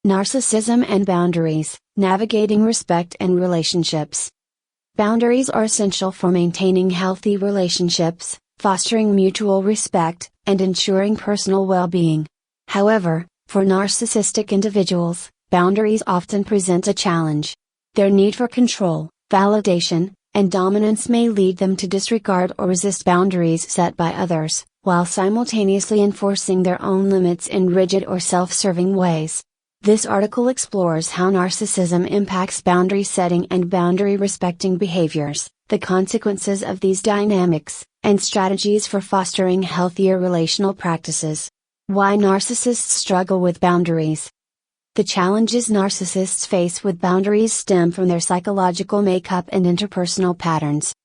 Narcissism and boundaries, navigating respect and relationships. Boundaries are essential for maintaining healthy relationships, fostering mutual respect, and ensuring personal well-being. However, for narcissistic individuals, boundaries often present a challenge. Their need for control, validation, and dominance may lead them to disregard or resist boundaries set by others, while simultaneously enforcing their own limits in rigid or self-serving ways. This article explores how narcissism impacts boundary setting and boundary respecting behaviors, the consequences of these dynamics, and strategies for fostering healthier relational practices. Why narcissists struggle with boundaries. The challenges narcissists face with boundaries stem from their psychological makeup and interpersonal patterns.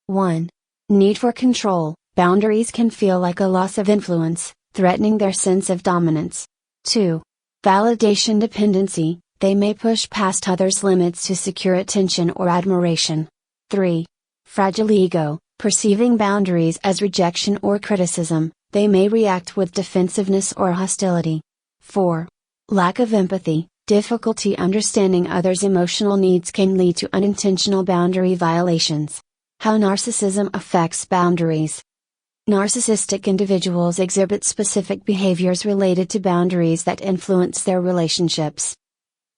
1. Need for control. Boundaries can feel like a loss of influence, threatening their sense of dominance. 2. Validation dependency. They may push past others' limits to secure attention or admiration. 3. Fragile ego. Perceiving boundaries as rejection or criticism, they may react with defensiveness or hostility. 4. Lack of empathy. Difficulty understanding others' emotional needs can lead to unintentional boundary violations. How narcissism affects boundaries. Narcissistic individuals exhibit specific behaviors related to boundaries that influence their relationships.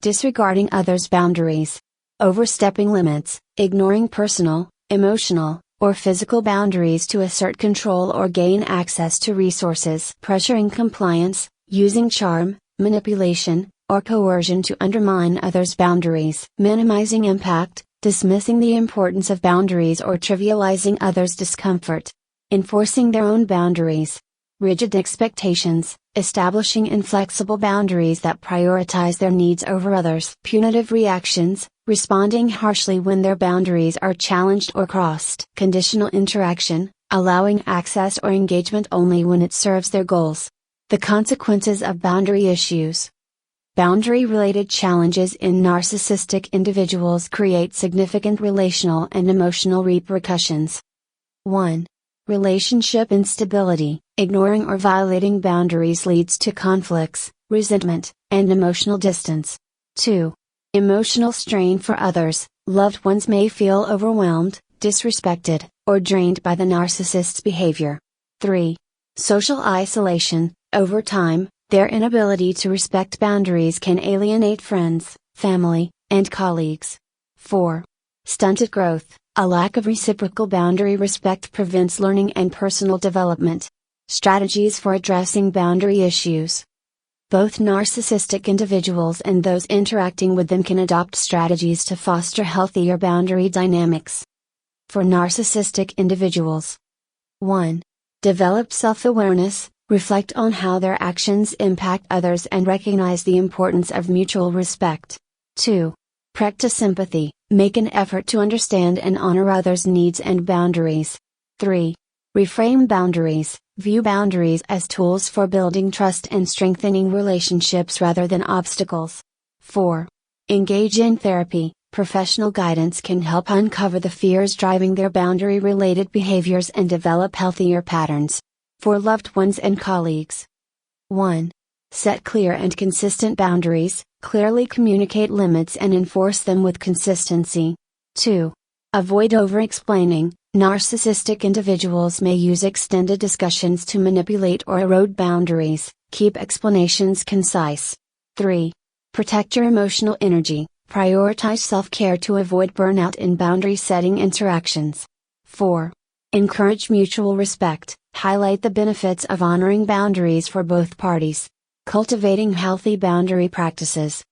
Disregarding others' boundaries. Overstepping limits, ignoring personal, emotional, or physical boundaries to assert control or gain access to resources. Pressuring compliance, using charm, manipulation, or coercion to undermine others' boundaries. Minimizing impact, dismissing the importance of boundaries or trivializing others' discomfort. Enforcing their own boundaries. Rigid expectations, establishing inflexible boundaries that prioritize their needs over others. Punitive reactions, responding harshly when their boundaries are challenged or crossed. Conditional interaction, allowing access or engagement only when it serves their goals. The consequences of boundary issues. Boundary-related challenges in narcissistic individuals create significant relational and emotional repercussions. 1. Relationship instability. Ignoring or violating boundaries leads to conflicts, resentment, and emotional distance. 2. Emotional strain for others. Loved ones may feel overwhelmed, disrespected, or drained by the narcissist's behavior. 3. Social isolation. Over time, their inability to respect boundaries can alienate friends, family, and colleagues. 4. Stunted growth. A lack of reciprocal boundary respect prevents learning and personal development. Strategies for addressing boundary issues. Both narcissistic individuals and those interacting with them can adopt strategies to foster healthier boundary dynamics. For narcissistic individuals. 1. Develop self-awareness, reflect on how their actions impact others and recognize the importance of mutual respect. 2. Practice empathy, make an effort to understand and honor others' needs and boundaries. 3. Reframe boundaries, view boundaries as tools for building trust and strengthening relationships rather than obstacles. 4. Engage in therapy, professional guidance can help uncover the fears driving their boundary-related behaviors and develop healthier patterns. For loved ones and colleagues. 1. Set clear and consistent boundaries, clearly communicate limits and enforce them with consistency. 2. Avoid over-explaining. Narcissistic individuals may use extended discussions to manipulate or erode boundaries, keep explanations concise. 3. Protect your emotional energy, prioritize self-care to avoid burnout in boundary-setting interactions. 4. Encourage mutual respect, highlight the benefits of honoring boundaries for both parties. Cultivating healthy boundary practices.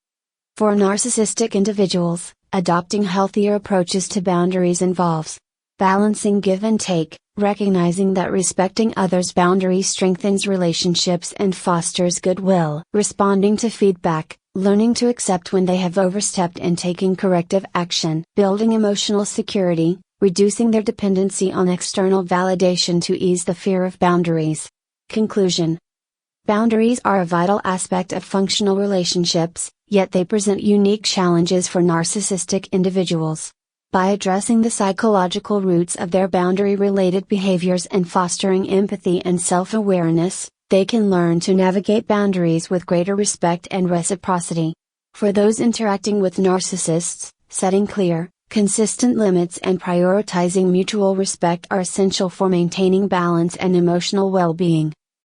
For narcissistic individuals, adopting healthier approaches to boundaries involves balancing give and take, recognizing that respecting others' boundaries strengthens relationships and fosters goodwill. Responding to feedback, learning to accept when they have overstepped and taking corrective action. Building emotional security, reducing their dependency on external validation to ease the fear of boundaries. Conclusion. Boundaries are a vital aspect of functional relationships, yet they present unique challenges for narcissistic individuals. By addressing the psychological roots of their boundary-related behaviors and fostering empathy and self-awareness, they can learn to navigate boundaries with greater respect and reciprocity. For those interacting with narcissists, setting clear, consistent limits and prioritizing mutual respect are essential for maintaining balance and emotional well-being.